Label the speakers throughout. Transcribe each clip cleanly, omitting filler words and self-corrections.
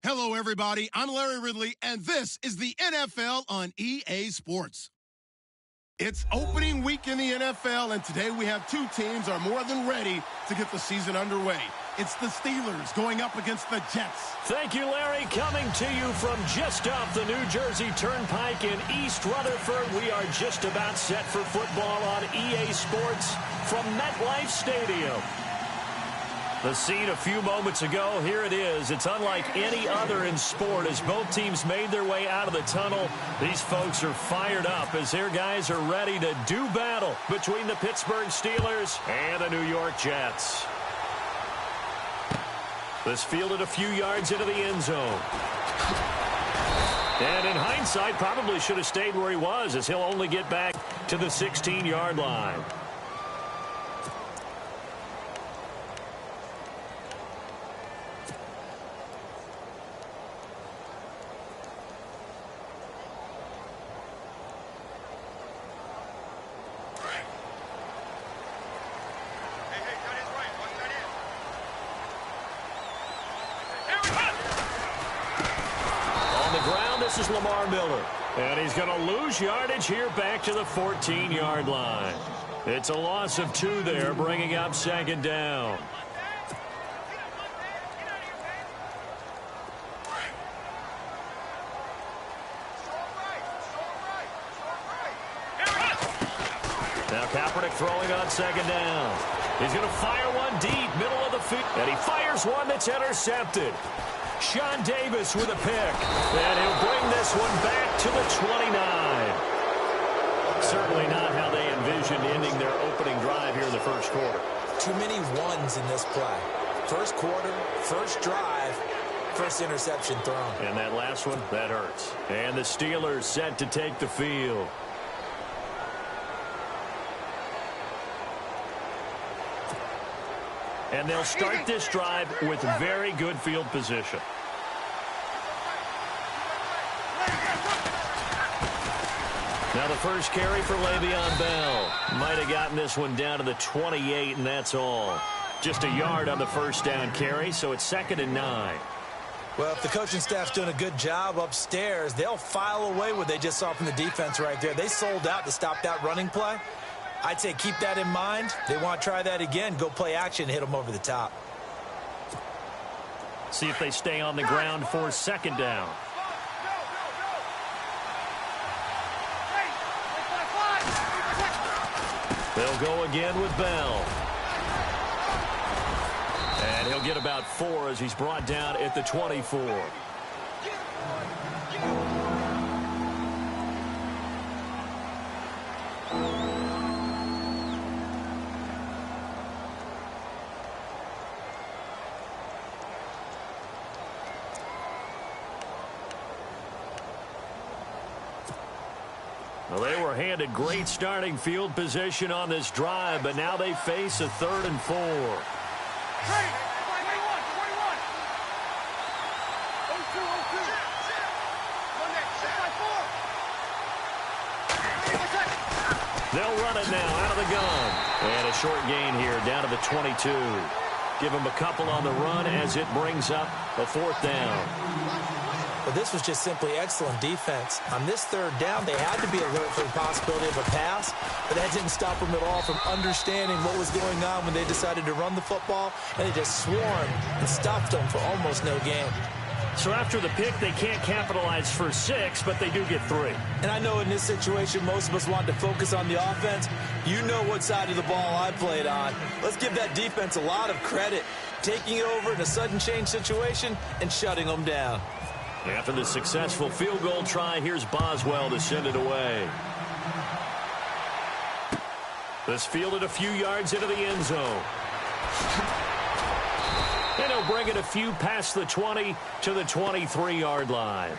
Speaker 1: Hello, everybody. I'm Larry Ridley, and this is the NFL on EA Sports. It's opening week in the NFL, and today we have two teams are more than ready to get the season underway. It's the Steelers going up against the Jets.
Speaker 2: Thank you, Larry. Coming to you from just off the New Jersey Turnpike in East Rutherford, we are just about set for football on EA Sports from MetLife Stadium. The scene a few moments ago, here it is. It's unlike any other in sport as both teams made their way out of the tunnel. These folks are fired up as their guys are ready to do battle between the Pittsburgh Steelers and the New York Jets. This fielded a few yards into the end zone. And in hindsight, probably should have stayed where he was as he'll only get back to the 16-yard line. This is Lamar Miller, and he's going to lose yardage here back to the 14-yard line. It's a loss of 2 there, bringing up second down. Now Kaepernick throwing on second down. He's going to fire one deep, middle of the field, and he fires one that's intercepted. Sean Davis with a pick, and he'll bring this one back to the 29. Certainly not how they envisioned ending their opening drive here in the first quarter.
Speaker 3: Too many ones in this play. First quarter, first drive, first interception thrown.
Speaker 2: And that last one, that hurts. And the Steelers set to take the field. And they'll start this drive with very good field position. Now the first carry for Le'Veon Bell. Might have gotten this one down to the 28, and that's all. Just a yard on the first down carry, so it's 2nd and 9.
Speaker 3: Well, if the coaching staff's doing a good job upstairs, they'll file away what they just saw from the defense right there. They sold out to stop that running play. I'd say keep that in mind. They want to try that again. Go play action, hit them over the top.
Speaker 2: See if they stay on the ground for second down. They'll go again with Bell. And he'll get about 4 as he's brought down at the 24. Well, they were handed great starting field position on this drive, but now they face a 3rd and 4. They'll run it now out of the gun. And a short gain here down to the 22. Give them a couple on the run as it brings up a 4th down.
Speaker 3: Well, this was just simply excellent defense. On this 3rd down, they had to be alert for the possibility of a pass, but that didn't stop them at all from understanding what was going on when they decided to run the football, and they just swarmed and stopped them for almost no gain.
Speaker 2: So after the pick, they can't capitalize for 6, but they do get 3.
Speaker 3: And I know in this situation, most of us want to focus on the offense. You know what side of the ball I played on. Let's give that defense a lot of credit, taking over in a sudden change situation and shutting them down.
Speaker 2: After the successful field goal try, here's Boswell to send it away. This fielded a few yards into the end zone. And he'll bring it a few past the 20 to the 23-yard line.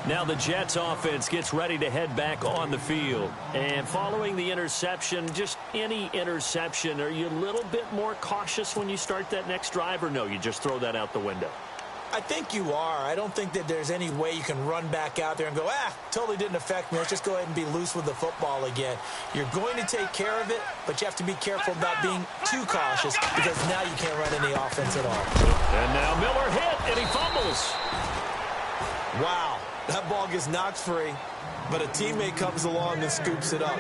Speaker 2: Now the Jets offense gets ready to head back on the field. And following the interception, just any interception, are you a little bit more cautious when you start that next drive, or no, you just throw that out the window?
Speaker 3: I think you are. I don't think that there's any way you can run back out there and go, totally didn't affect me. Let's just go ahead and be loose with the football again. You're going to take care of it, but you have to be careful about being too cautious because now you can't run any offense at all.
Speaker 2: And now Miller hit, and he fumbles.
Speaker 3: Wow, that ball gets knocked free, but a teammate comes along and scoops it up.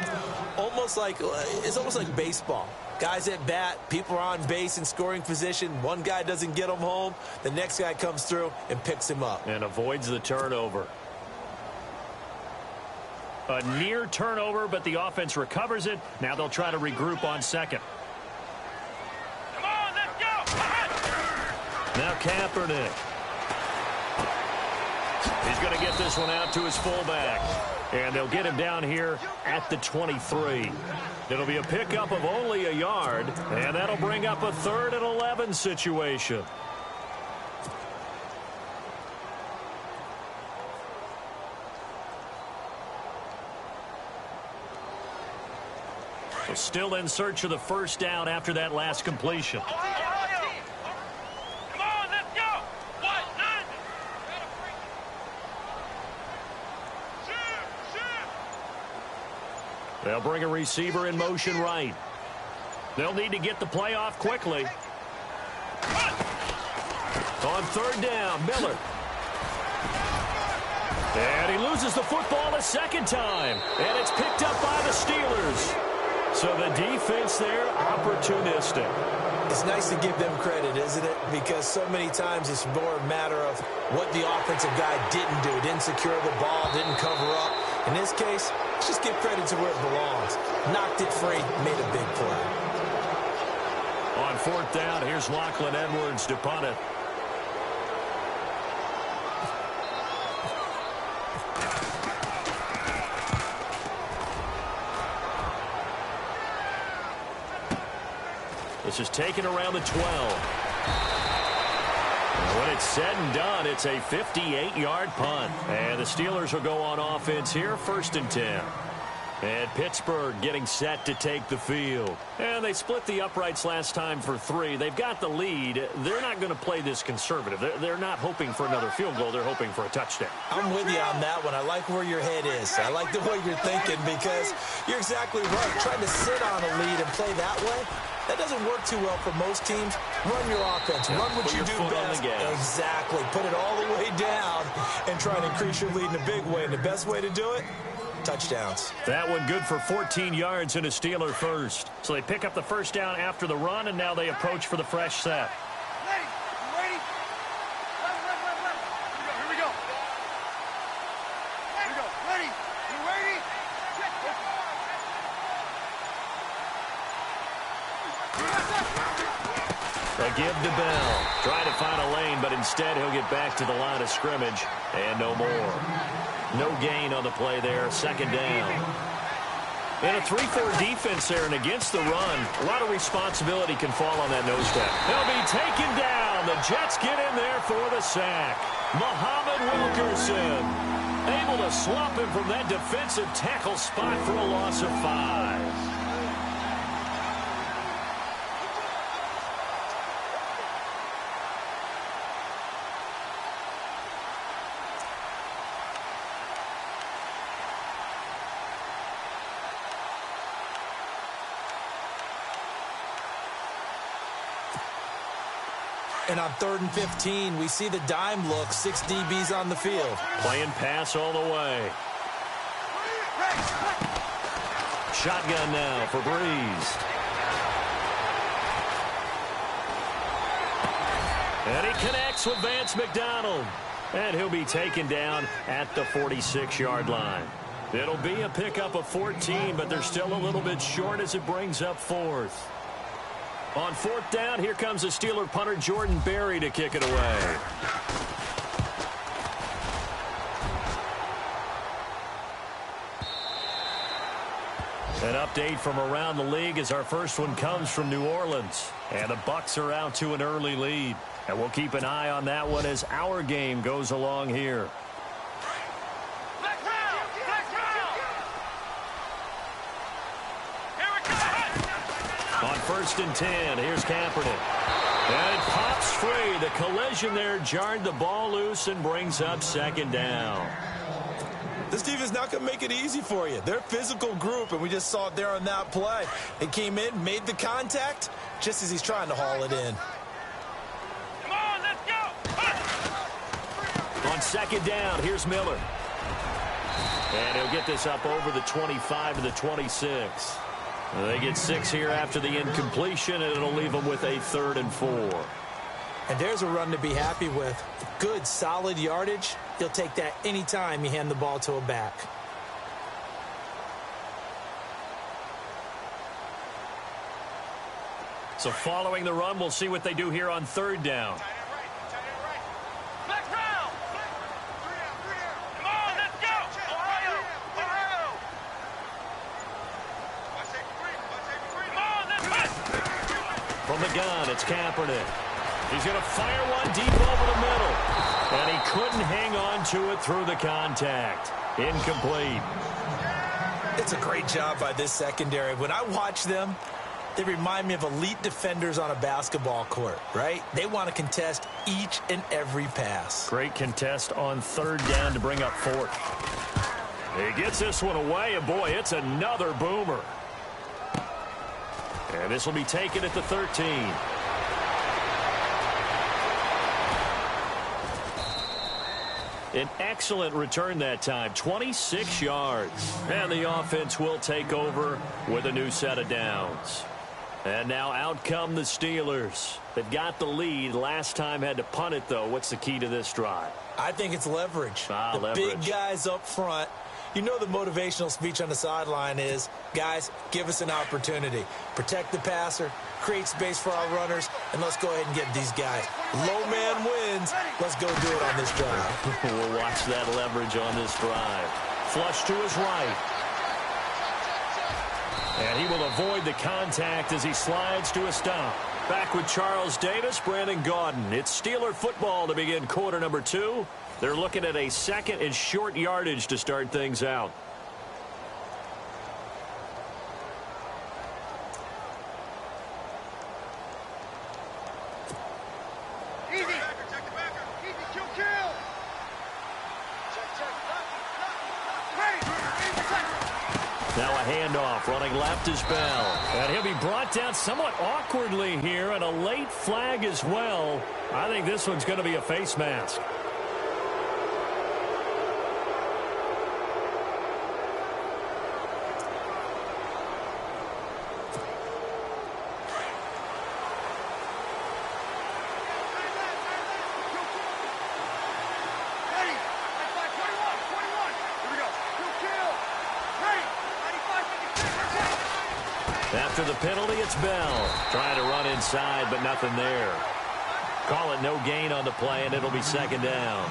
Speaker 3: It's almost like baseball. Guys at bat, people are on base in scoring position. One guy doesn't get him home. The next guy comes through and picks him up.
Speaker 2: And avoids the turnover. A near turnover, but the offense recovers it. Now they'll try to regroup on second.
Speaker 4: Come on, let's go!
Speaker 2: Now Kaepernick. He's going to get this one out to his fullback. And they'll get him down here at the 23. It'll be a pickup of only a yard, and that'll bring up a 3rd and 11 situation. So still in search of the first down after that last completion.
Speaker 4: Come on, let's go! What? None!
Speaker 2: They'll bring a receiver in motion right. They'll need to get the play off quickly. On 3rd down, Miller. And he loses the football a second time. And it's picked up by the Steelers. So the defense there, opportunistic.
Speaker 3: It's nice to give them credit, isn't it? Because so many times it's more a matter of what the offensive guy didn't do. Didn't secure the ball, didn't cover up. In this case, let's just give credit to where it belongs. Knocked it free, made a big play.
Speaker 2: On 4th down, here's Lachlan Edwards to punt it. This is taken around the 12. And when it's said and done, it's a 58-yard punt. And the Steelers will go on offense here, 1st and 10. And Pittsburgh getting set to take the field. And they split the uprights last time for 3. They've got the lead. They're not going to play this conservative. They're not hoping for another field goal. They're hoping for a touchdown.
Speaker 3: I'm with you on that one. I like where your head is. I like the way you're thinking because you're exactly right. Trying to sit on a lead and play that way, that doesn't work too well for most teams. Run your offense. Run what you do best. Exactly. Put it all the way down and try and increase your lead in a big way. And the best way to do it, touchdowns.
Speaker 2: That one good for 14 yards and a Steeler first. So they pick up the first down after the run, and now they approach for the fresh set.
Speaker 4: Ready? You ready? Here we go. Here we go. Ready? You ready?
Speaker 2: They give to Bell. Trying to find a lane, but instead he'll get back to the line of scrimmage. And no more. No gain on the play there. 2nd down. In a 3-4 defense there and against the run, a lot of responsibility can fall on that nose step. They'll be taken down. The Jets get in there for the sack. Muhammad Wilkerson able to slump him from that defensive tackle spot for a loss of 5.
Speaker 3: And on 3rd and 15, we see the dime look, 6 DBs on the field.
Speaker 2: Playing pass all the way. Shotgun now for Breeze. And he connects with Vance McDonald. And he'll be taken down at the 46-yard line. It'll be a pickup of 14, but they're still a little bit short as it brings up 4th. On 4th down, here comes the Steeler punter Jordan Berry to kick it away. An update from around the league as our first one comes from New Orleans. And the Bucs are out to an early lead. And we'll keep an eye on that one as our game goes along here. On 1st and 10, here's Kaepernick. And it pops free. The collision there jarred the ball loose and brings up 2nd down.
Speaker 3: This team is not going to make it easy for you. They're a physical group, and we just saw it there on that play. They came in, made the contact, just as he's trying to haul it in.
Speaker 4: Come on, let's go!
Speaker 2: On second down. Here's Miller. And he'll get this up over the 25 to the 26. They get 6 here after the incompletion, and it'll leave them with a 3rd and 4.
Speaker 3: And there's a run to be happy with. Good, solid yardage. You'll take that anytime you hand the ball to a back.
Speaker 2: So following the run, we'll see what they do here on 3rd down. From the gun, it's Kaepernick. He's going to fire one deep over the middle. And he couldn't hang on to it through the contact. Incomplete.
Speaker 3: It's a great job by this secondary. When I watch them, they remind me of elite defenders on a basketball court, right? They want to contest each and every pass.
Speaker 2: Great contest on 3rd down to bring up 4th. He gets this one away, and boy, it's another boomer. And this will be taken at the 13. An excellent return that time, 26 yards. And the offense will take over with a new set of downs. And now out come the Steelers. They've got the lead. Last time had to punt it, though. What's the key to this drive?
Speaker 3: I think it's leverage.
Speaker 2: Leverage.
Speaker 3: Big guys up front. You know the motivational speech on the sideline is, guys, give us an opportunity. Protect the passer, create space for our runners, and let's go ahead and get these guys. Low man wins. Let's go do it on this drive.
Speaker 2: We'll watch that leverage on this drive. Flush to his right. And he will avoid the contact as he slides to a stop. Back with Charles Davis, Brandon Gaudin. It's Steeler football to begin quarter number 2. They're looking at a 2nd and short yardage to start things out.
Speaker 4: Easy. Easy, kill.
Speaker 2: Now a handoff, running left is Bell. And he'll be brought down somewhat awkwardly here, and a late flag as well. I think this one's going to be a face mask. After the penalty, it's Bell. Trying to run inside, but nothing there. Call it no gain on the play, and it'll be 2nd down.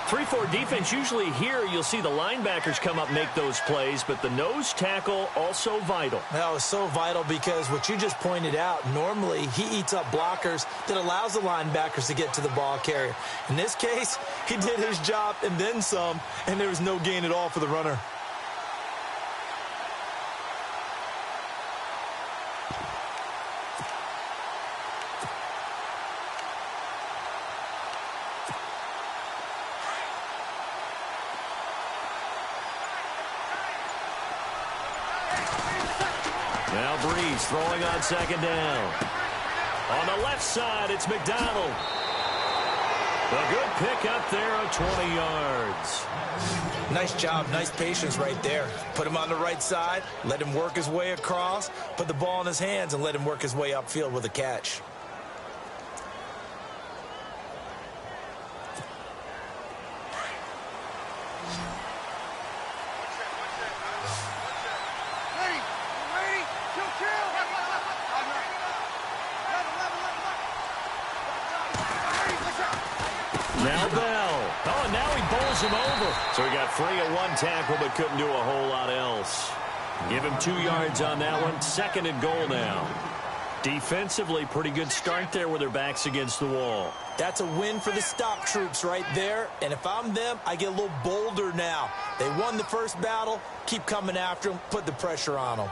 Speaker 2: 3-4 defense, usually here you'll see the linebackers come up, make those plays, but the nose tackle also vital.
Speaker 3: That was so vital because what you just pointed out, normally he eats up blockers that allows the linebackers to get to the ball carrier. In this case, he did his job and then some, and there was no gain at all for the runner.
Speaker 2: Now Breeze throwing on 2nd down. On the left side, it's McDonald. A good pick up there of 20 yards.
Speaker 3: Nice job, nice patience right there. Put him on the right side, let him work his way across, put the ball in his hands, and let him work his way upfield with a catch.
Speaker 2: Now Bell. Oh, and now he bowls him over. So he got free of one tackle but couldn't do a whole lot else. Give him 2 yards on that one. 2nd and goal now. Defensively, pretty good start there with their backs against the wall.
Speaker 3: That's a win for the stop troops right there. And if I'm them, I get a little bolder now. They won the first battle. Keep coming after them. Put the pressure on them.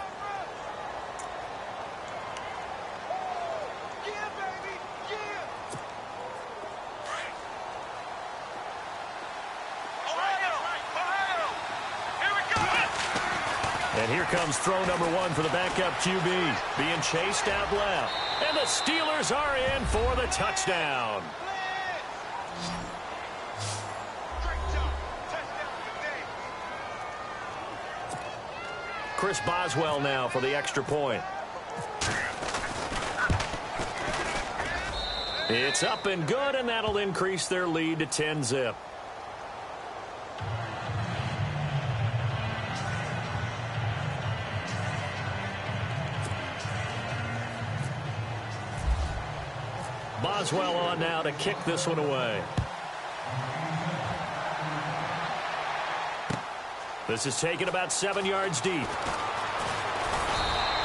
Speaker 2: And here comes throw number 1 for the backup QB. Being chased out left. And the Steelers are in for the touchdown. Chris Boswell now for the extra point. It's up and good, and that'll increase their lead to 10-zip. Boswell on now to kick this one away. This is taken about 7 yards deep.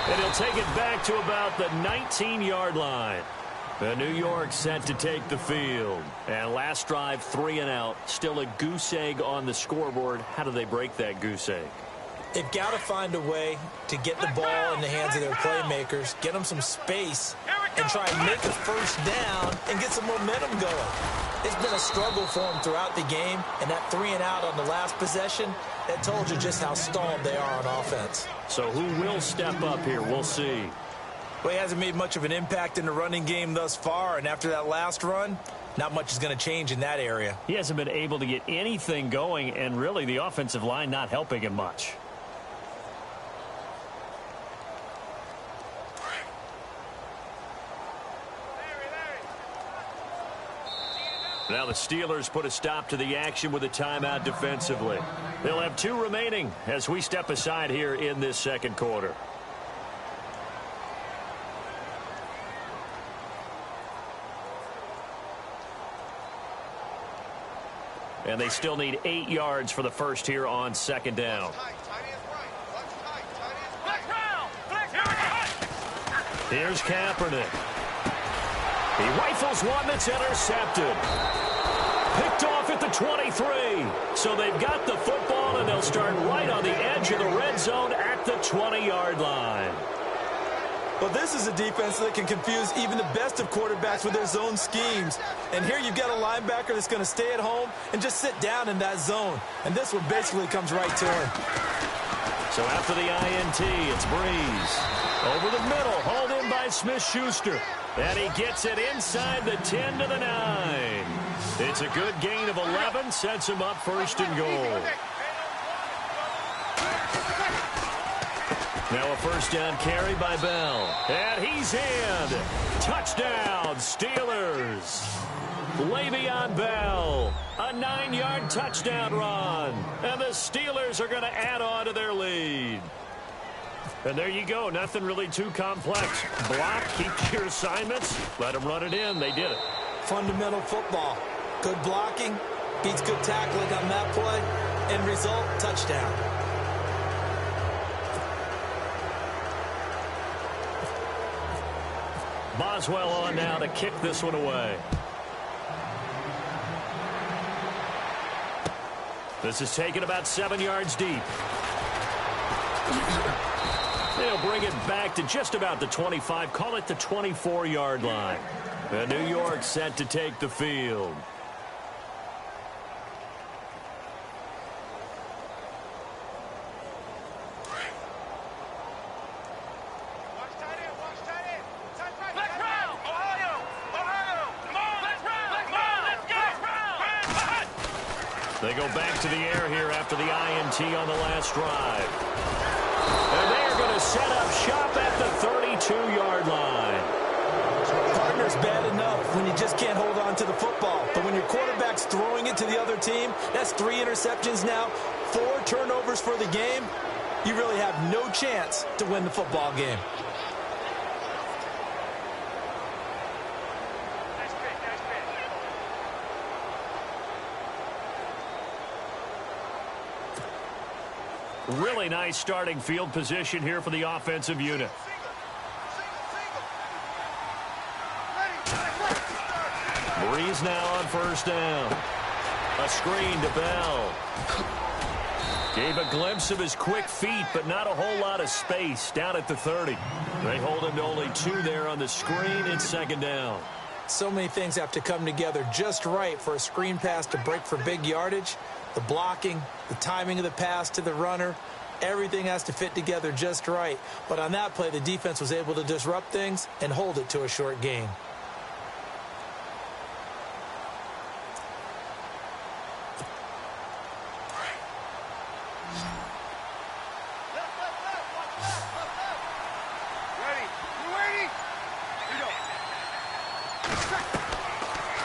Speaker 2: And he'll take it back to about the 19-yard line. The New York set to take the field. And last drive, 3 and out. Still a goose egg on the scoreboard. How do they break that goose egg?
Speaker 3: They've got to find a way to get the ball in the hands of their playmakers, get them some space, and try and make a first down and get some momentum going. It's been a struggle for them throughout the game, and that 3 and out on the last possession, that told you just how stalled they are on offense.
Speaker 2: So who will step up here? We'll see.
Speaker 3: Well, he hasn't made much of an impact in the running game thus far, and after that last run, not much is going to change in that area.
Speaker 2: He hasn't been able to get anything going, and really the offensive line not helping him much. Now the Steelers put a stop to the action with a timeout defensively. They'll have 2 remaining as we step aside here in this second quarter. And they still need 8 yards for the first here on second down. Here's Kaepernick. He rifles one that's intercepted. Picked off at the 23. So they've got the football, and they'll start right on the edge of the red zone at the 20-yard line.
Speaker 3: Well, this is a defense that can confuse even the best of quarterbacks with their zone schemes. And here you've got a linebacker that's going to stay at home and just sit down in that zone. And this one basically comes right to him.
Speaker 2: So after the INT, it's Breeze. Over the middle, hauled in by Smith-Schuster. And he gets it inside the 10 to the 9. It's a good gain of 11, sets him up first and goal. Now a first down carry by Bell. And he's in. Touchdown, Steelers. Le'Veon Bell, a 9-yard touchdown run. And the Steelers are going to add on to their lead. And there you go. Nothing really too complex. Block, keep your assignments, let them run it in. They did it.
Speaker 3: Fundamental football. Good blocking, beats good tackling on that play. End result, touchdown.
Speaker 2: Boswell on now to kick this one away. This is taken about 7 yards deep. They'll bring it back to just about the 25, call it the 24-yard line. And New York set to take the field. They go back to the air here after the INT on the last drive. And they're going to set up shop at the 32-yard line.
Speaker 3: Partner's bad enough when you just can't hold on to the football. But when your quarterback's throwing it to the other team, that's 3 interceptions now, 4 turnovers for the game. You really have no chance to win the football game.
Speaker 2: Really nice starting field position here for the offensive unit. Breeze now on first down. A screen to Bell. Gave a glimpse of his quick feet, but not a whole lot of space down at the 30. They hold him to only 2 there on the screen. It's second down.
Speaker 3: So many things have to come together just right for a screen pass to break for big yardage. The blocking, the timing of the pass to the runner, everything has to fit together just right. But on that play, the defense was able to disrupt things and hold it to a short gain.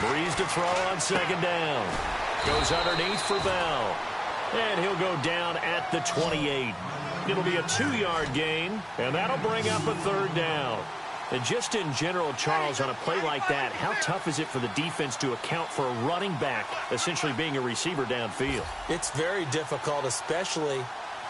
Speaker 2: Breeze to throw on second down. Goes underneath for Bell. And he'll go down at the 28. It'll be a 2-yard gain, and that'll bring up a third down. And just in general, Charles, on a play like that, how tough is it for the defense to account for a running back essentially being a receiver downfield?
Speaker 3: It's very difficult, especially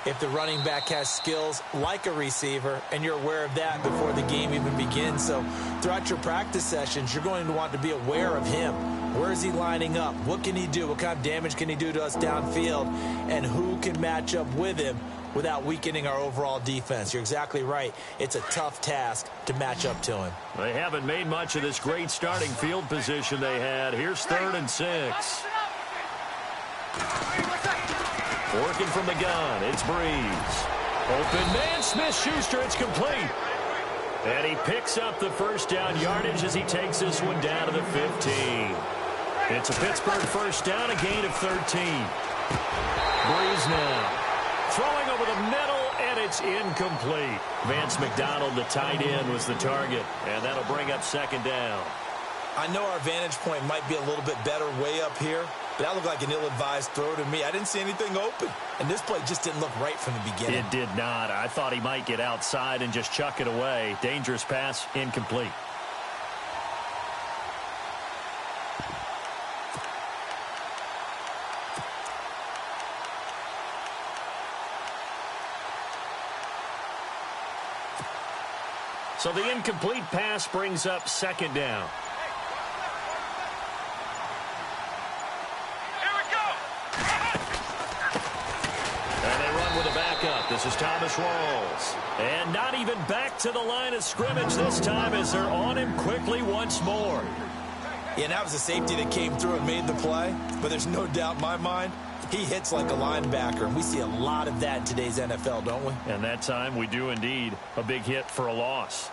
Speaker 3: if the running back has skills like a receiver, and you're aware of that before the game even begins. So throughout your practice sessions, you're going to want to be aware of him. Where is he lining up? What can he do? What kind of damage can he do to us downfield? And who can match up with him without weakening our overall defense? You're exactly right. It's a tough task to match up to him.
Speaker 2: They haven't made much of this great starting field position they had. Here's 3rd and 6. Working from the gun, it's Breeze. Open man, Smith-Schuster, it's complete. And he picks up the first down yardage as he takes this one down to the 15. It's a Pittsburgh first down, a gain of 13. Breeze now. Throwing over the middle, and it's incomplete. Vance McDonald, the tight end, was the target, and that'll bring up second down.
Speaker 3: I know our vantage point might be a little bit better way up here, but that looked like an ill-advised throw to me. I didn't see anything open, and this play just didn't look right from the beginning.
Speaker 2: It did not. I thought he might get outside and just chuck it away. Dangerous pass, incomplete. So the incomplete pass brings up second down.
Speaker 4: Here we go.
Speaker 2: And they run with a backup. This is Thomas Rawls. And not even back to the line of scrimmage this time as they're on him quickly once more.
Speaker 3: Yeah, and that was a safety that came through and made the play, but there's no doubt in my mind he hits like a linebacker, and we see a lot of that in today's NFL, don't we?
Speaker 2: And that time we do indeed. A big hit for a loss.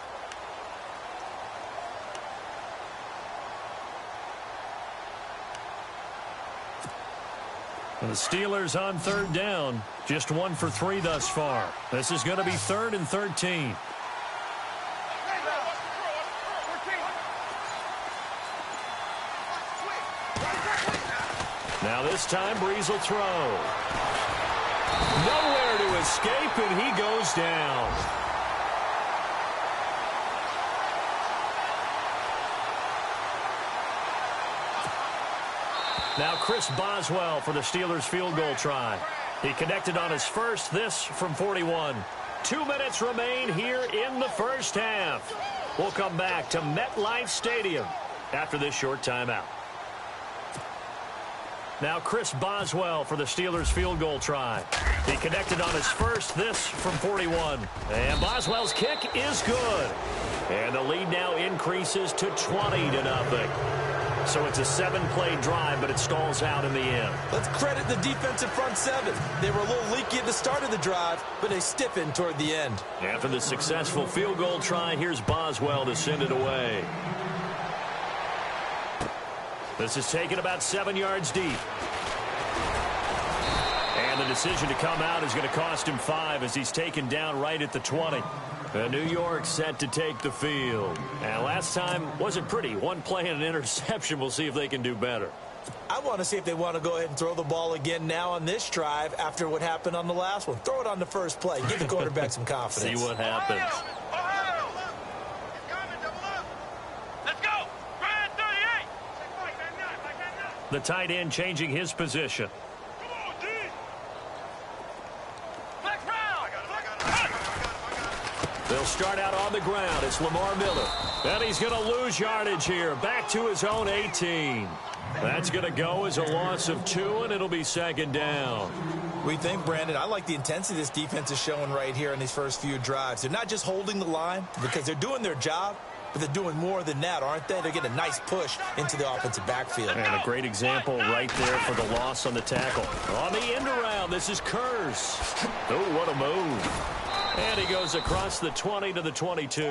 Speaker 2: And the Steelers on third down. Just 1 for 3 thus far. This is going to be 3rd and 13. Now this time, Breeze will throw. Nowhere to escape, and he goes down. Now Chris Boswell for the Steelers field goal try. He connected on his first, this from 41. 2 minutes remain here in the first half. We'll come back to MetLife Stadium after this short timeout. Now Chris Boswell for the Steelers field goal try. He connected on his first, this from 41. And Boswell's kick is good. And the lead now increases to 20-0. So it's a 7-play drive, but it stalls out in the end.
Speaker 3: Let's credit the defensive front seven. They were a little leaky at the start of the drive, but they stiffened toward the end.
Speaker 2: After the successful field goal try, here's Boswell to send it away. This is taken about 7 yards deep. And the decision to come out is going to cost him 5 as he's taken down right at the 20. And New York set to take the field. And last time wasn't pretty. 1 play and an interception. We'll see if they can do better.
Speaker 3: I want to see if they want to go ahead and throw the ball again now on this drive after what happened on the last one. Throw it on the first play. Give the quarterback some confidence.
Speaker 2: See what happens.
Speaker 4: Let's go. Grand 38.
Speaker 2: The tight end changing his position.
Speaker 4: Come on, D. Flex round.
Speaker 2: They'll start out on the ground. It's Lamar Miller. And he's going to lose yardage here. Back to his own 18. That's going to go as a loss of 2, and it'll be second down.
Speaker 3: We think, Brandon, I like the intensity this defense is showing right here in these first few drives. They're not just holding the line because they're doing their job, but they're doing more than that, aren't they? They're getting a nice push into the offensive backfield.
Speaker 2: And a great example right there for the loss on the tackle. On the end around, this is Kurz. Oh, what a move. And he goes across the 20 to the 22.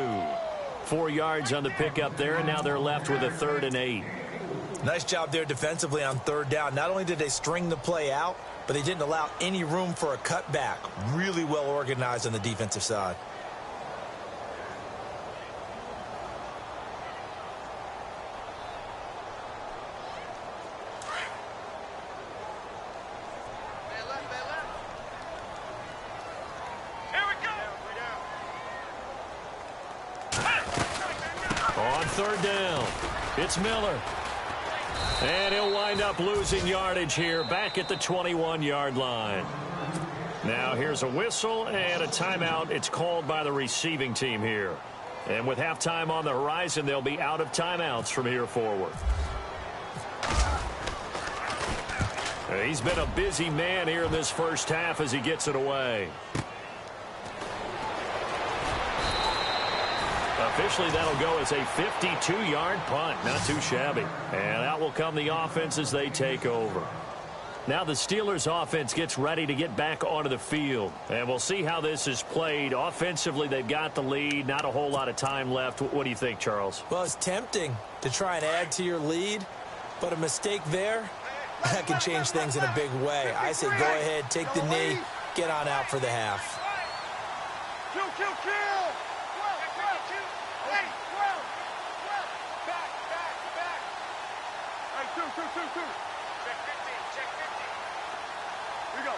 Speaker 2: 4 yards on the pickup there, and now they're left with a 3rd and 8.
Speaker 3: Nice job there defensively on third down. Not only did they string the play out, but they didn't allow any room for a cutback. Really well organized on the defensive side.
Speaker 2: On third down, it's Miller. And he'll wind up losing yardage here back at the 21-yard line. Now here's a whistle and a timeout. It's called by the receiving team here. And with halftime on the horizon, they'll be out of timeouts from here forward. He's been a busy man here in this first half as he gets it away. Officially, that'll go as a 52-yard punt. Not too shabby. And out will come the offense as they take over. Now the Steelers offense gets ready to get back onto the field. And we'll see how this is played. Offensively, they've got the lead. Not a whole lot of time left. What do you think, Charles?
Speaker 3: Well, it's tempting to try and add to your lead, but a mistake there, that can change things in a big way. I say go ahead, take the knee, get on out for the half.
Speaker 4: Kill, kill, kill! Two. Check 15, check 50. Here we go.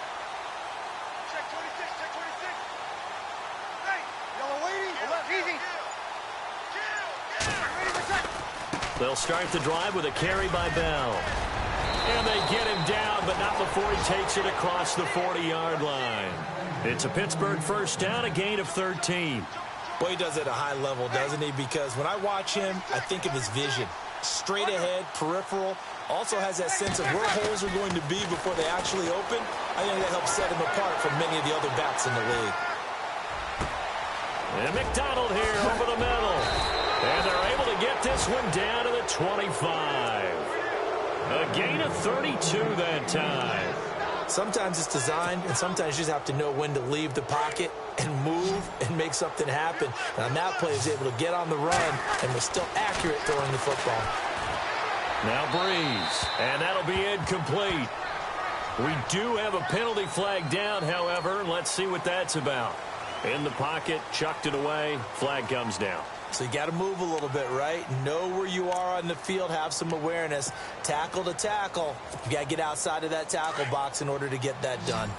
Speaker 4: Check 26, check 26. Hey, yellow lady, left, easy. Kill.
Speaker 2: They'll start the drive with a carry by Bell. And they get him down, but not before he takes it across the 40-yard line. It's a Pittsburgh first down, a gain of 13.
Speaker 3: Boy, he does it at a high level, doesn't he? Because when I watch him, I think of his vision. Straight ahead, peripheral, also has that sense of where holes are going to be before they actually open. I think that helps set him apart from many of the other backs in the league.
Speaker 2: And McDonald here over the middle. And they're able to get this one down to the 25. A gain of 32 that time.
Speaker 3: Sometimes it's designed, and sometimes you just have to know when to leave the pocket and move and make something happen. And on that play, he was able to get on the run and was still accurate throwing the football.
Speaker 2: Now Breeze, and that'll be incomplete. We do have a penalty flag down, however. Let's see what that's about. In the pocket, chucked it away, flag comes down.
Speaker 3: So you got to move a little bit, right? Know where you are on the field, have some awareness. Tackle to tackle. You got to get outside of that tackle box in order to get that done.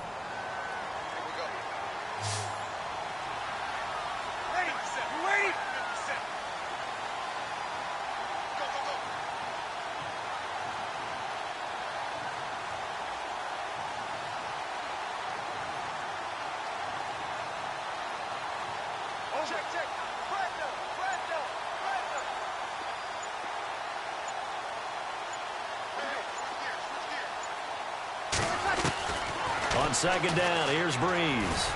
Speaker 4: Ready, set, ready. Set. Go, go, go. Oh, check.
Speaker 2: On second down, here's Breeze.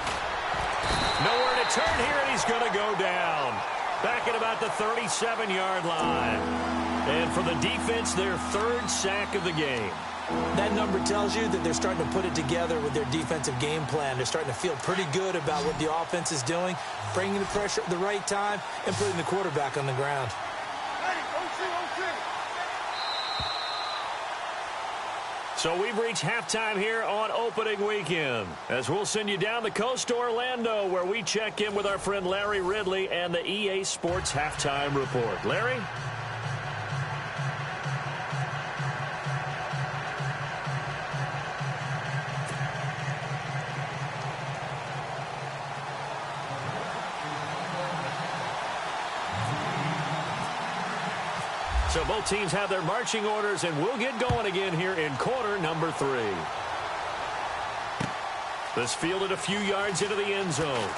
Speaker 2: Nowhere to turn here, and he's going to go down. Back at about the 37-yard line. And for the defense, their third sack of the game.
Speaker 3: That number tells you that they're starting to put it together with their defensive game plan. They're starting to feel pretty good about what the offense is doing, bringing the pressure at the right time, and putting the quarterback on the ground.
Speaker 2: So we've reached halftime here on opening weekend, as we'll send you down the coast to Orlando, where we check in with our friend Larry Ridley and the EA Sports Halftime Report. Larry? So both teams have their marching orders, and we'll get going again here in quarter number 3. This fielded a few yards into the end zone.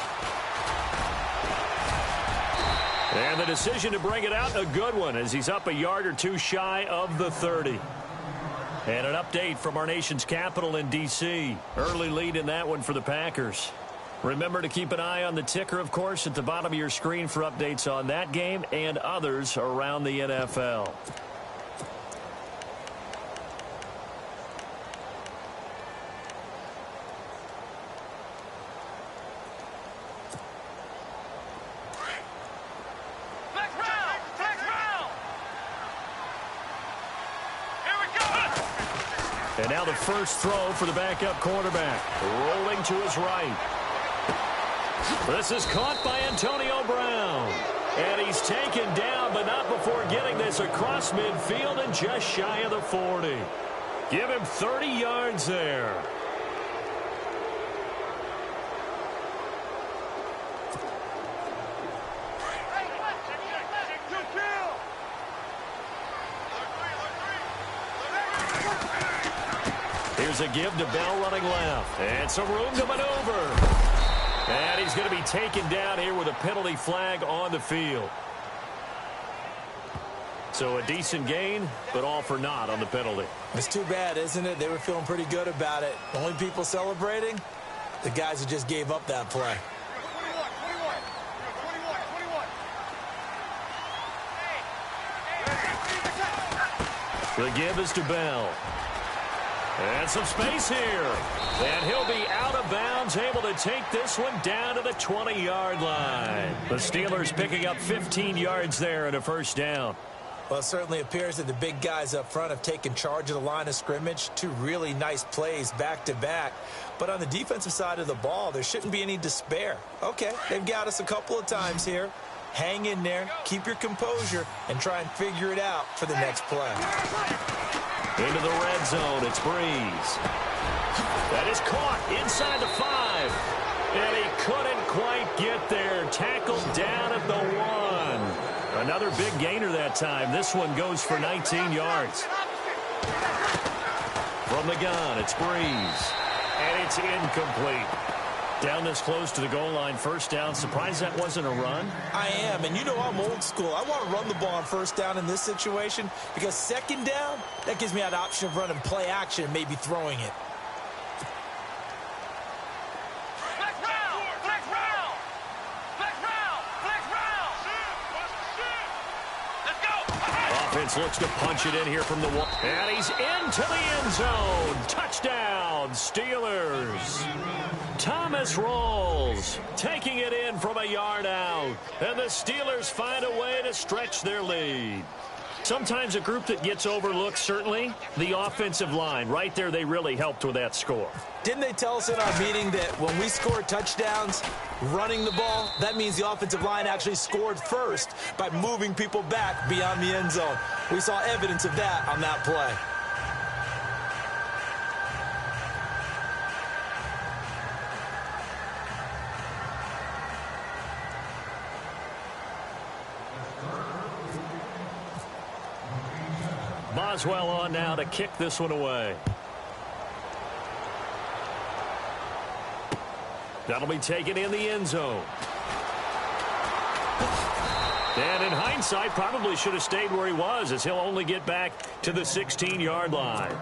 Speaker 2: And the decision to bring it out, a good one, as he's up a yard or two shy of the 30. And an update from our nation's capital in D.C. Early lead in that one for the Packers. Remember to keep an eye on the ticker, of course, at the bottom of your screen for updates on that game and others around the NFL.
Speaker 4: Next round. Here we go.
Speaker 2: And now the first throw for the backup quarterback. Rolling to his right. This is caught by Antonio Brown. And he's taken down, but not before getting this across midfield and just shy of the 40. Give him 30 yards there.
Speaker 4: Good kill.
Speaker 2: Here's a give to Bell running left. And some room to maneuver. And he's going to be taken down here with a penalty flag on the field. So a decent gain, but all for naught on the penalty.
Speaker 3: It's too bad, isn't it? They were feeling pretty good about it. The only people celebrating, the guys who just gave up that play.
Speaker 2: 21. The give is to Bell. And some space here. And he'll be out of bounds, able to take this one down to the 20-yard line. The Steelers picking up 15 yards there and a first down.
Speaker 3: Well, it certainly appears that the big guys up front have taken charge of the line of scrimmage. Two really nice plays back-to-back. But on the defensive side of the ball, there shouldn't be any despair. Okay, they've got us a couple of times here. Hang in there, keep your composure, and try and figure it out for the next play.
Speaker 2: Into the red zone, it's Breeze. That is caught inside the 5. And he couldn't quite get there. Tackled down at the 1. Another big gainer that time. This one goes for 19 yards. From the gun, it's Breeze. And it's incomplete. Down this close to the goal line, first down. Surprised that wasn't a run?
Speaker 3: I am, and you know I'm old school. I want to run the ball on first down in this situation because second down, that gives me that option of running play action and maybe throwing it.
Speaker 2: Offense looks to punch it in here from the wall. And he's into the end zone. Touchdown, Steelers. Thomas rolls, taking it in from a yard out. And the Steelers find a way to stretch their lead. Sometimes a group that gets overlooked, certainly, the offensive line. Right there, they really helped with that score.
Speaker 3: Didn't they tell us in our meeting that when we score touchdowns, running the ball, that means the offensive line actually scored first by moving people back beyond the end zone? We saw evidence of that on that play.
Speaker 2: Boswell on now to kick this one away. That'll be taken in the end zone. And in hindsight, probably should have stayed where he was, as he'll only get back to the 16-yard line.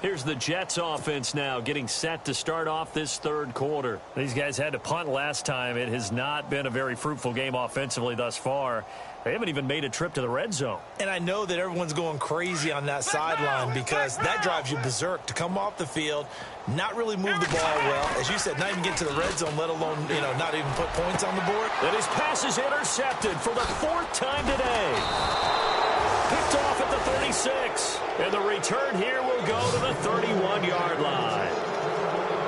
Speaker 2: Here's the Jets offense now getting set to start off this third quarter. These guys had to punt last time. It has not been a very fruitful game offensively thus far. They haven't even made a trip to the red zone. And I know that everyone's going crazy on that sideline because that drives you berserk to come off the field, not really move the ball well. As you said, not even get to the red zone, let alone, not even put points on the board. And his pass is intercepted for the 4th time today. Picked off at the 36. And the return here will go to the 31-yard line.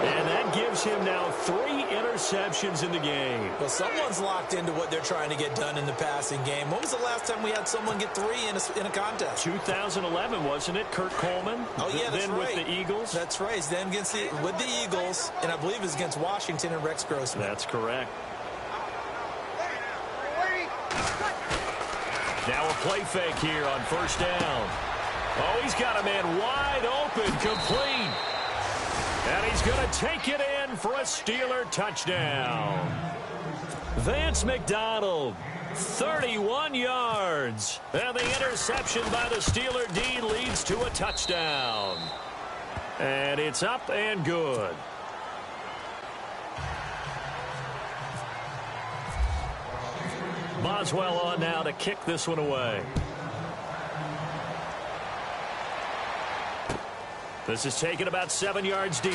Speaker 2: And that gives him now 3 interceptions in the game. Well, someone's locked into what they're trying to get done in the passing game. When was the last time we had someone get 3 in a contest? 2011, wasn't it? Kurt Coleman? Oh, yeah, that's right. Then with the Eagles? That's right. It's then with the Eagles, and I believe it's against Washington and Rex Grossman. That's correct. Now a play fake here on first down. Oh, he's got a man wide open, complete. And he's going to take it in for a Steeler touchdown. Vance McDonald, 31 yards. And the interception by the Steeler D leads to a touchdown. And it's up and good. Boswell on now to kick this one away. This is taken about 7 yards deep.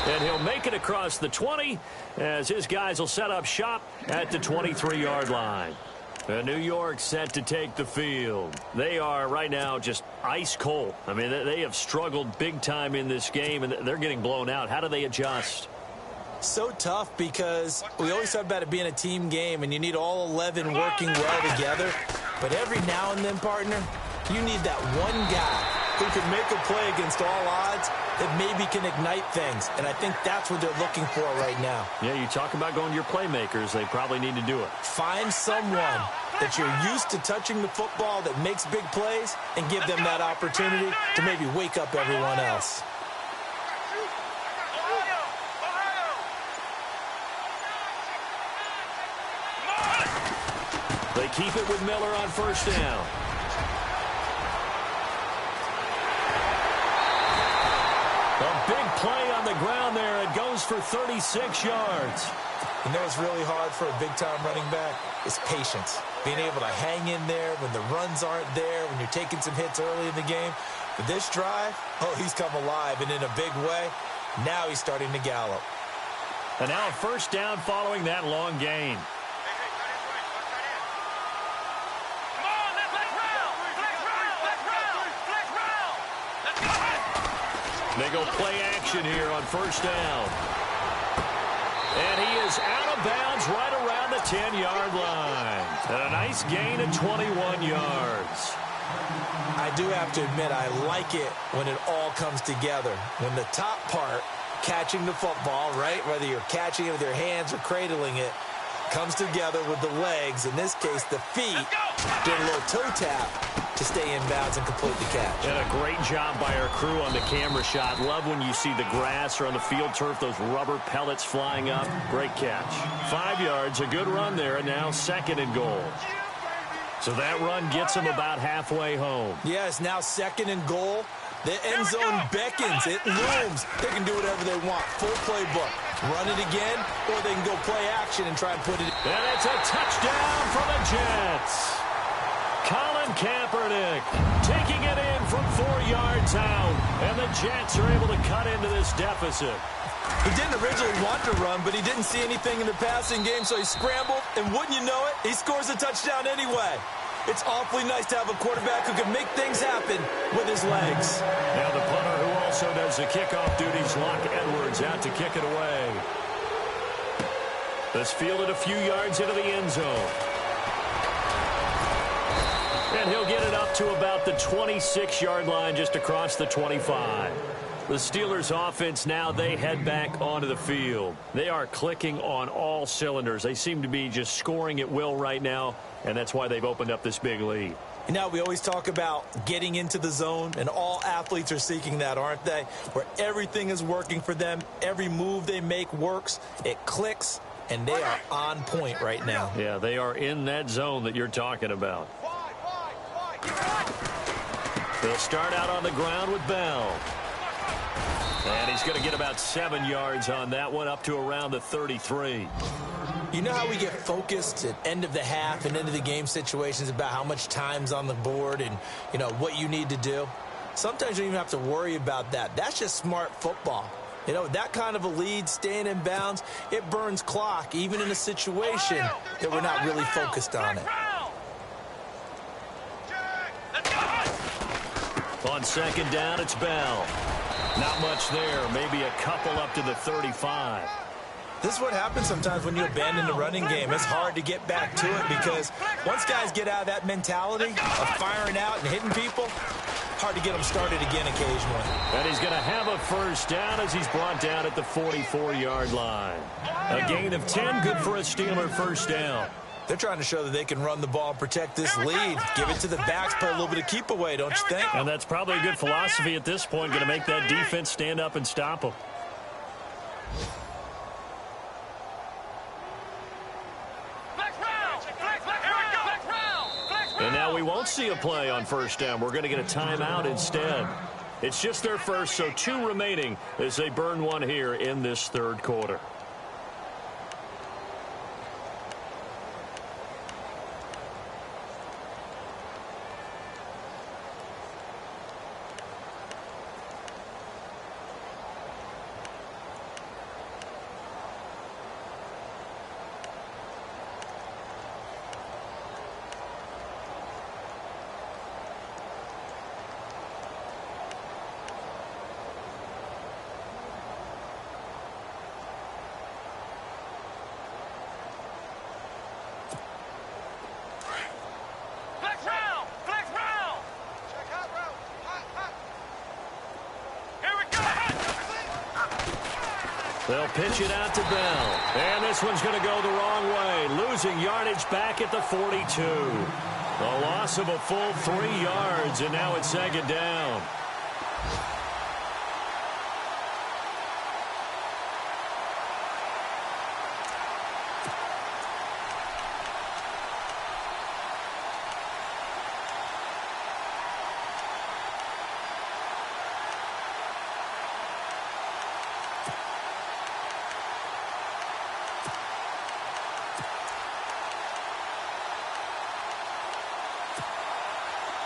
Speaker 2: And he'll make it across the 20 as his guys will set up shop at the 23-yard line. And New York set to take the field. They are right now just ice cold. I mean, they have struggled big time in this game, and they're getting blown out. How do they adjust? So tough because we always talk about it being a team game, and you need all 11 working well together. But every now and then, partner, you need that one guy who can make a play against all odds that maybe can ignite things. And I think that's what they're looking for right now. Yeah, you talk about going to your playmakers. They probably need to do it. Find someone
Speaker 3: that you're used to touching the football that makes big plays and give them that opportunity to maybe wake up everyone else.
Speaker 2: They keep it with Miller on first down. A big play on the ground there. It goes for 36 yards.
Speaker 3: You know what's really hard for a big-time running back? Is patience. Being able to hang in there when the runs aren't there, when you're taking some hits early in the game. But this drive, oh, he's come alive, and in a big way. Now he's starting to gallop.
Speaker 2: And now a first down following that long gain. They go play action here on first down. And he is out of bounds right around the 10-yard line. And a nice gain of 21 yards.
Speaker 3: I do have to admit, I like it when it all comes together. When the top part, catching the football, right, whether you're catching it with your hands or cradling it, comes together with the legs, in this case the feet, doing a little toe tap to stay in bounds and complete the catch.
Speaker 2: And a great job by our crew on the camera shot. Love when you see the grass or on the field turf, those rubber pellets flying up. Great catch. 5 yards, a good run there, and now second and goal. So that run gets them about halfway home.
Speaker 3: Yes, now second and goal. The end zone beckons. It looms. They can do whatever they want. Full playbook. Run it again, or they can go play action and try and put it in.
Speaker 2: And it's a touchdown for the Jets. Colin Kaepernick taking it in from 4 yards out. And the Jets are able to cut into this deficit.
Speaker 3: He didn't originally want to run, but he didn't see anything in the passing game, so he scrambled. And wouldn't you know it, he scores a touchdown anyway. It's awfully nice to have a quarterback who can make things happen with his legs.
Speaker 2: Now the punter who also does the kickoff duties, Locke Edwards, out to kick it away. This fielded a few yards into the end zone. And he'll get it up to about the 26-yard line, just across the 25. The Steelers offense now, they head back onto the field. They are clicking on all cylinders. They seem to be just scoring at will right now, and that's why they've opened up this big lead.
Speaker 3: You know, we always talk about getting into the zone, and all athletes are seeking that, aren't they? Where everything is working for them. Every move they make works. It clicks, and they are on point right now.
Speaker 2: Yeah, they are in that zone that you're talking about. They'll start out on the ground with Bell. And he's going to get about 7 yards on that one, up to around the 33.
Speaker 3: You know how we get focused at end of the half and into the game situations about how much time's on the board and, you know, what you need to do? Sometimes you don't even have to worry about that. That's just smart football. You know, that kind of a lead, staying in bounds, it burns clock, even in a situation that we're not really focused on it.
Speaker 2: On second down, it's Bell. Not much there, maybe a couple up to the 35.
Speaker 3: This is what happens sometimes when you abandon the running game. It's hard to get back to it because once guys get out of that mentality of firing out and hitting people, hard to get them started again occasionally.
Speaker 2: And he's going to have a first down as he's brought down at the 44-yard line. A gain of 10, good for a Steeler first down.
Speaker 3: They're trying to show that they can run the ball and protect this lead. Give it to the backs, play a little bit of keep away, don't you think?
Speaker 2: And that's probably a good philosophy at this point, going to make that defense stand up and stop them. And now we won't see a play on first down. We're going to get a timeout instead. It's just their first, so 2 remaining as they burn one here in this third quarter. They'll pitch it out to Bell. And this one's going to go the wrong way. Losing yardage back at the 42. A loss of a full 3 yards, and now it's 2nd down.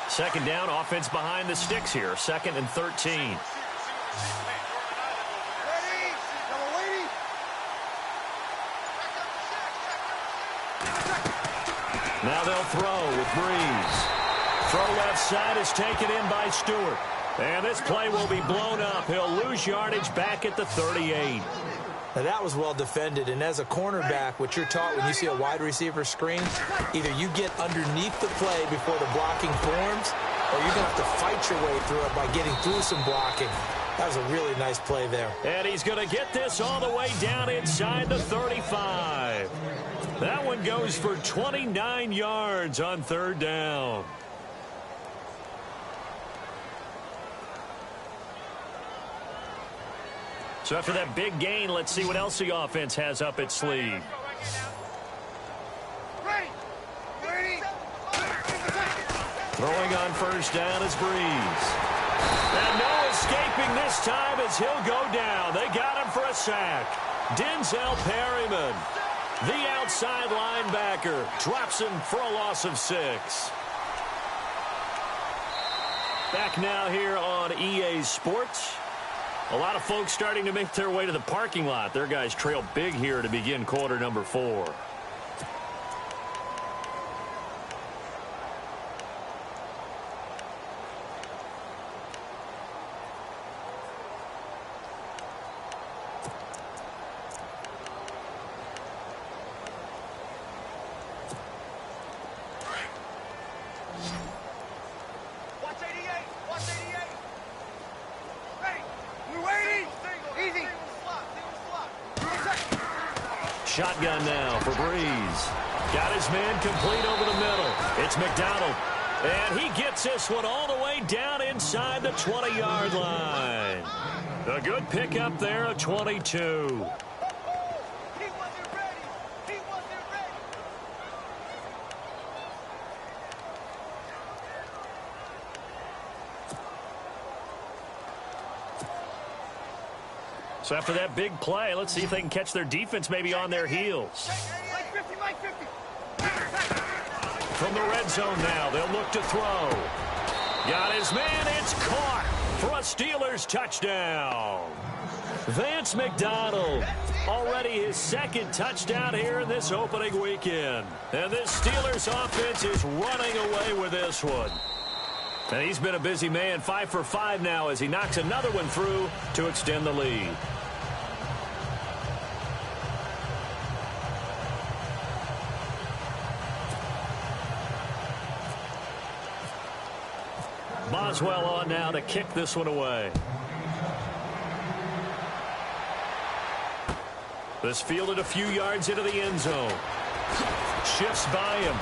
Speaker 2: Second down, offense behind the sticks here. 2nd and 13.
Speaker 4: Ready? Double waiting.
Speaker 2: Now they'll throw with Breeze. Throw left side is taken in by Stewart. And this play will be blown up. He'll lose yardage back at the 38.
Speaker 3: Now that was well defended, and as a cornerback, what you're taught when you see a wide receiver screen, either you get underneath the play before the blocking forms, or you're going to have to fight your way through it by getting through some blocking. That was a really nice play there.
Speaker 2: And he's going to get this all the way down inside the 35. That one goes for 29 yards on 3rd down. So after that big gain, let's see what else the offense has up its sleeve. Throwing on 1st down is Breeze. And no escaping this time as he'll go down. They got him for a sack. Denzel Perryman, the outside linebacker, drops him for a loss of 6. Back now here on EA Sports. A lot of folks starting to make their way to the parking lot. Their guys trail big here to begin quarter number 4.
Speaker 4: Watch 88. Watch 88. Ready. We're waiting. Easy.
Speaker 2: Shotgun now for Breeze. Got his man complete over the middle. It's McDonald. And he gets this one all the way down inside the 20-yard line. A good pickup there, a 22.
Speaker 4: He wasn't ready. He wasn't ready.
Speaker 2: So after that big play, let's see if they can catch their defense maybe on their heels.
Speaker 4: Mike 50, Mike 50.
Speaker 2: From the red zone now, they'll look to throw. Got his man, it's caught for a Steelers touchdown. Vance McDonald, already his 2nd touchdown here in this opening weekend. And this Steelers offense is running away with this one. And he's been a busy man, 5 for 5 now as he knocks another one through to extend the lead. Boswell on now to kick this one away. This fielded a few yards into the end zone. Shifts by him.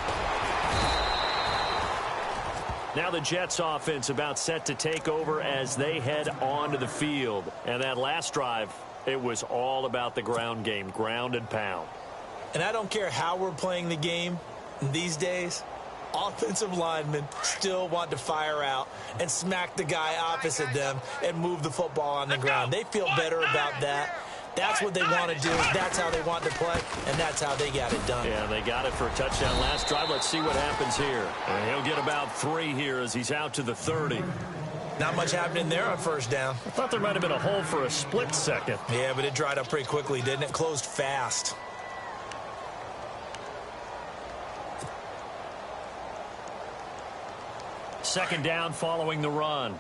Speaker 2: Now the Jets offense about set to take over as they head onto the field. And that last drive, it was all about the ground game, ground and pound.
Speaker 3: And I don't care how we're playing the game these days, offensive linemen still want to fire out and smack the guy opposite them and move the football on the ground. They feel better about that. That's what they want to do. That's how they want to play, and that's how they got it done.
Speaker 2: Yeah, they got it for a touchdown last drive. Let's see what happens here. And he'll get about 3 here as he's out to the 30.
Speaker 3: Not much happening there on 1st down.
Speaker 2: I thought there might have been a hole for a split second.
Speaker 3: Yeah, but it dried up pretty quickly, didn't it? Closed fast.
Speaker 2: Second down following the run.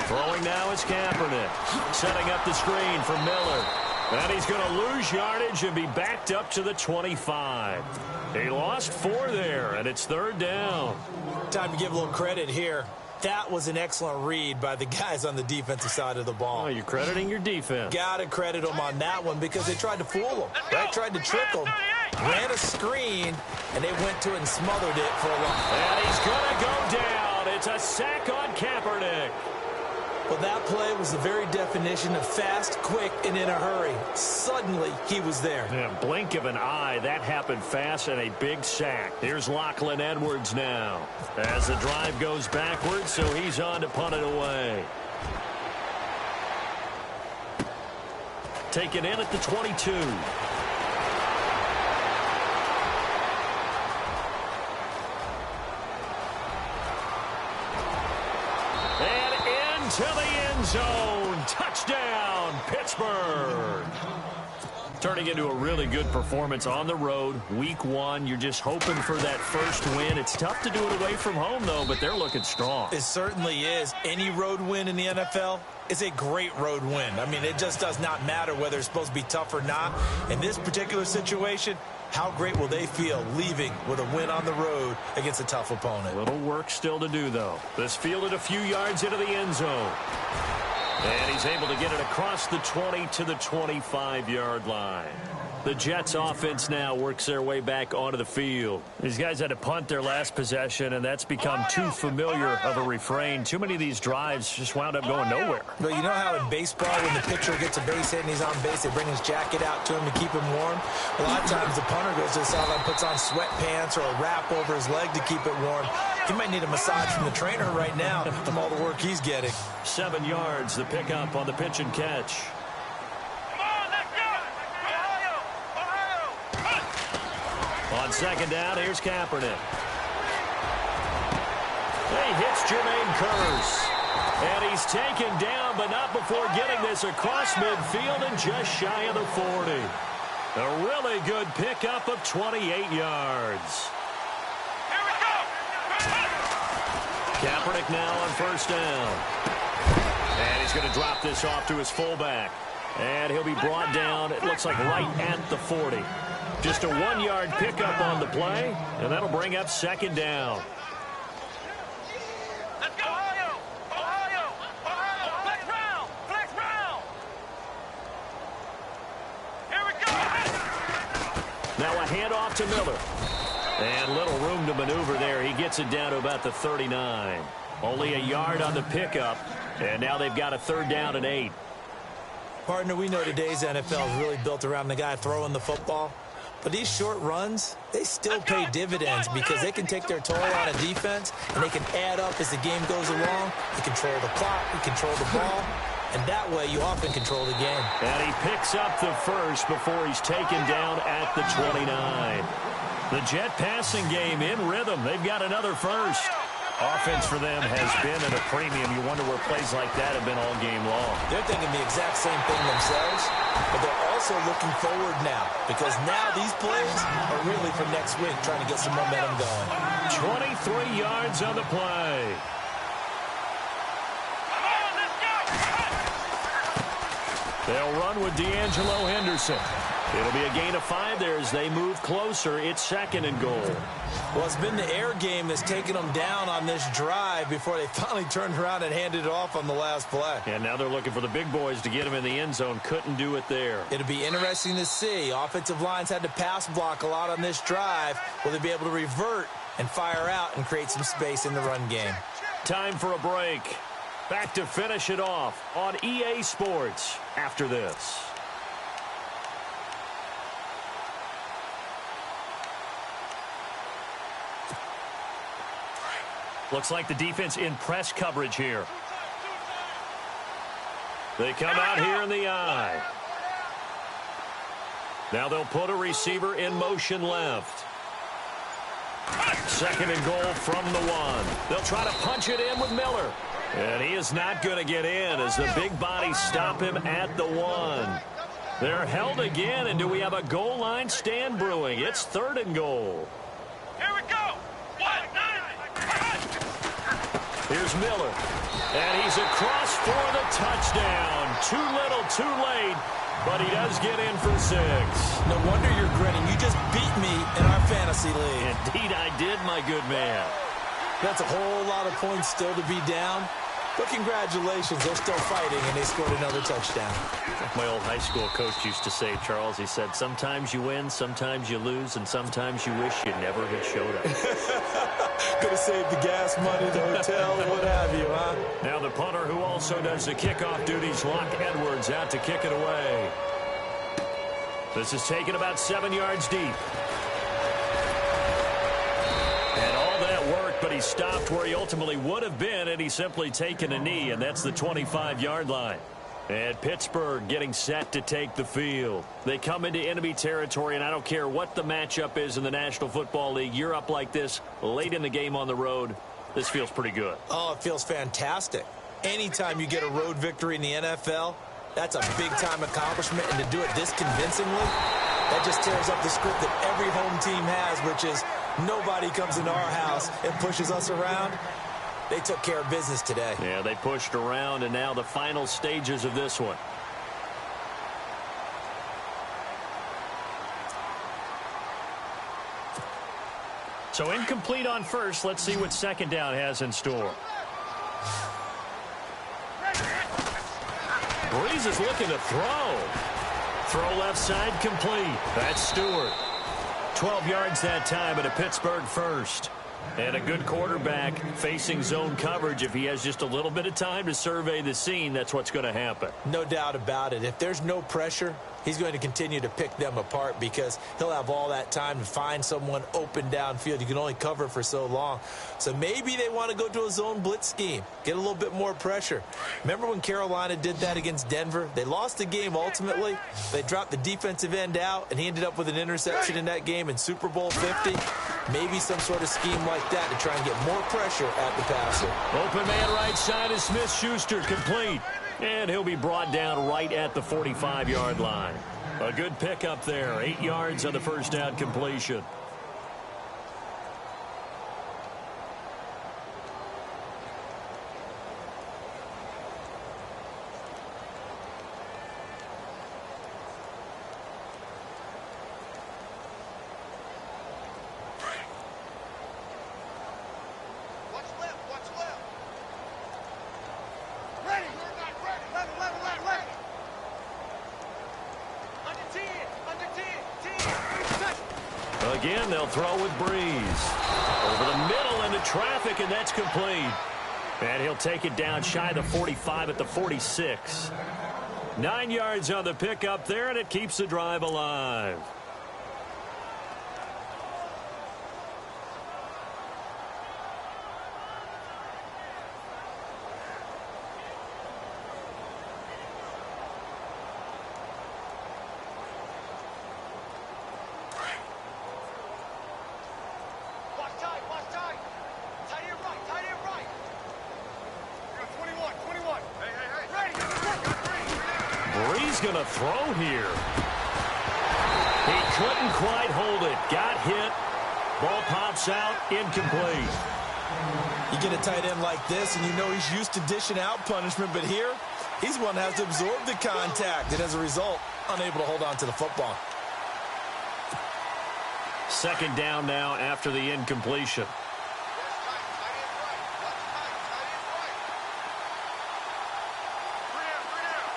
Speaker 2: Throwing now is Kaepernick. Setting up the screen for Miller. And he's going to lose yardage and be backed up to the 25. He lost 4 there, and it's 3rd down.
Speaker 3: Time to give a little credit here. That was an excellent read by the guys on the defensive side of the ball.
Speaker 2: Oh, you're crediting your defense.
Speaker 3: Got to credit them on that one because they tried to fool them, right? Tried to trick them, ran a screen, and they went to it and smothered it for a long.
Speaker 2: And he's going to go down. It's a sack on Kaepernick.
Speaker 3: Well, that play was the very definition of fast, quick, and in a hurry. Suddenly, he was there.
Speaker 2: Yeah, blink of an eye. That happened fast and a big sack. Here's Lachlan Edwards now as the drive goes backwards, so he's on to punt it away. Taken in at the 22. To the end zone. Touchdown, Pittsburgh. Turning into a really good performance on the road. Week 1, you're just hoping for that first win. It's tough to do it away from home, though, but they're looking strong.
Speaker 3: It certainly is. Any road win in the NFL is a great road win. I mean, it just does not matter whether it's supposed to be tough or not. In this particular situation, how great will they feel leaving with a win on the road against a tough opponent?
Speaker 2: Little work still to do, though. This fielded a few yards into the end zone. And he's able to get it across the 20 to the 25-yard line. The Jets offense now works their way back onto the field. These guys had to punt their last possession, and that's become too familiar of a refrain. Too many of these drives just wound up going nowhere.
Speaker 3: But you know how in baseball, when the pitcher gets a base hit and he's on base, they bring his jacket out to him to keep him warm? A lot of times the punter goes to the sideline, puts on sweatpants or a wrap over his leg to keep it warm. He might need a massage from the trainer right now from all the work he's getting.
Speaker 2: 7 yards, the pickup on the pitch and catch. On second down, here's Kaepernick. He hits Jermaine Kearse. And he's taken down, but not before getting this across midfield and just shy of the 40. A really good pickup of 28 yards.
Speaker 4: Here we go.
Speaker 2: Kaepernick now on first down. And he's going to drop this off to his fullback. And he'll be brought down, it looks like right at the 40. Just a 1-yard pickup on the play, and that'll bring up second down.
Speaker 4: Let's go. Ohio. Flex round. Here we go.
Speaker 2: Now a handoff to Miller. And little room to maneuver there. He gets it down to about the 39. Only a yard on the pickup, and now they've got a third down and 8.
Speaker 3: Partner, we know today's NFL is really built around the guy throwing the football. But these short runs, they still pay dividends because they can take their toll on a defense and they can add up as the game goes along. You control the clock, you control the ball, and that way you often control the game.
Speaker 2: And he picks up the first before he's taken down at the 29. The Jet passing game in rhythm. They've got another first. Offense for them has been at a premium. You wonder where plays like that have been all game long.
Speaker 3: They're thinking the exact same thing themselves, but they're also looking forward now because now these plays are really for next week, trying to get some momentum going.
Speaker 2: 23 yards on the play.
Speaker 4: Come on, let's go.
Speaker 2: They'll run with D'Angelo Henderson. It'll be a gain of 5 there as they move closer. It's second and goal.
Speaker 3: Well, it's been the air game that's taken them down on this drive before they finally turned around and handed it off on the last play.
Speaker 2: And now they're looking for the big boys to get him in the end zone. Couldn't do it there.
Speaker 3: It'll be interesting to see. Offensive lines had to pass block a lot on this drive. Will they be able to revert and fire out and create some space in the run game?
Speaker 2: Time for a break. Back to finish it off on EA Sports after this. Looks like the defense in press coverage here. They come out here in the eye. Now they'll put a receiver in motion left. Second and goal from the 1. They'll try to punch it in with Miller. And he is not going to get in as the big bodies stop him at the 1. They're held again, and do we have a goal line stand brewing? It's third and goal.
Speaker 4: Here we go.
Speaker 2: Here's Miller, and he's across for the touchdown. Too little, too late, but he does get in for 6.
Speaker 3: No wonder you're grinning. You just beat me in our fantasy league.
Speaker 2: Indeed I did, my good man.
Speaker 3: That's a whole lot of points still to be down. But congratulations, they're still fighting, and they scored another touchdown.
Speaker 2: My old high school coach used to say, Charles, he said, sometimes you win, sometimes you lose, and sometimes you wish you never had showed up.
Speaker 3: Could have saved the gas money, the hotel, what have you, huh?
Speaker 2: Now the punter who also does the kickoff duties, Locke Edwards, out to kick it away. This is taken about 7 yards deep. And all that work, but he stopped where he ultimately would have been, and he's simply taken a knee, and that's the 25-yard line. And Pittsburgh getting set to take the field. They come into enemy territory, and I don't care what the matchup is in the National Football League. You're up like this late in the game on the road. This feels pretty good.
Speaker 3: Oh, it feels fantastic. Anytime you get a road victory in the NFL, that's a big-time accomplishment, and to do it this convincingly, that just tears up the script that every home team has, which is nobody comes into our house and pushes us around. They took care of business today.
Speaker 2: Yeah, they pushed around, and now the final stages of this one. So incomplete on first. Let's see what second down has in store. Breeze is looking to throw. Throw left side complete. That's Stewart. 12 yards that time at a Pittsburgh first. And a good quarterback facing zone coverage. If he has just a little bit of time to survey the scene, that's what's going to happen.
Speaker 3: No doubt about it. If there's no pressure, he's going to continue to pick them apart because he'll have all that time to find someone open downfield. You can only cover for so long. So maybe they want to go to a zone blitz scheme, get a little bit more pressure. Remember when Carolina did that against Denver? They lost the game ultimately. They dropped the defensive end out, and he ended up with an interception in that game in Super Bowl 50. Maybe some sort of scheme like that to try and get more pressure at the passer.
Speaker 2: Open man right side is Smith-Schuster, complete. And he'll be brought down right at the 45-yard line. A good pickup there. 8 yards on the first down completion. Again, they'll throw with Breeze. Over the middle into traffic, and that's complete. And he'll take it down shy of the 45 at the 46. 9 yards on the pickup there, and it keeps the drive alive. Going to throw here. He couldn't quite hold it. Got hit. Ball pops out. Incomplete.
Speaker 3: You get a tight end like this, and you know he's used to dishing out punishment, but here, he's one that has to absorb the contact, and as a result, unable to hold on to the football.
Speaker 2: Second down now after the incompletion.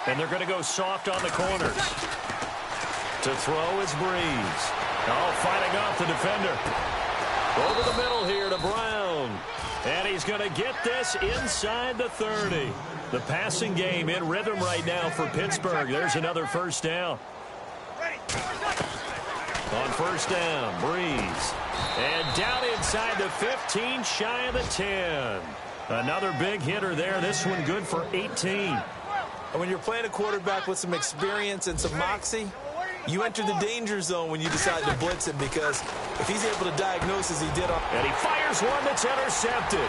Speaker 2: And they're going to go soft on the corners. To throw is Breeze. Oh, fighting off the defender. Over the middle here to Brown. And he's going to get this inside the 30. The passing game in rhythm right now for Pittsburgh. There's another first down. On first down, Breeze. And down inside the 15, shy of the 10. Another big hitter there. This one good for 18.
Speaker 3: And when you're playing a quarterback with some experience and some moxie, you enter the danger zone when you decide to blitz him, because if he's able to diagnose as he did on...
Speaker 2: And he fires one that's intercepted.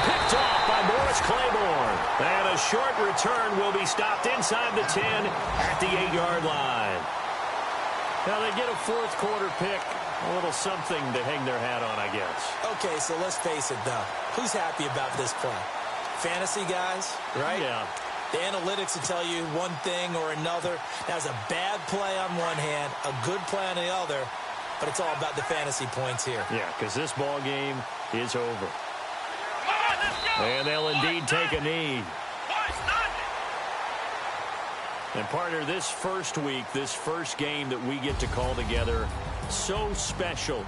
Speaker 2: Picked off by Morris Claiborne. And a short return will be stopped inside the 10 at the 8-yard line. Now they get a fourth quarter pick. A little something to hang their hat on, I guess.
Speaker 3: Okay, so let's face it, though. Who's happy about this play? Fantasy guys, right?
Speaker 2: Yeah.
Speaker 3: The analytics will tell you one thing or another. That's a bad play on one hand, a good play on the other, but it's all about the fantasy points here.
Speaker 2: Yeah, because this ball game is over. And they'll indeed take a knee. And partner, this first week, this first game that we get to call together, so special.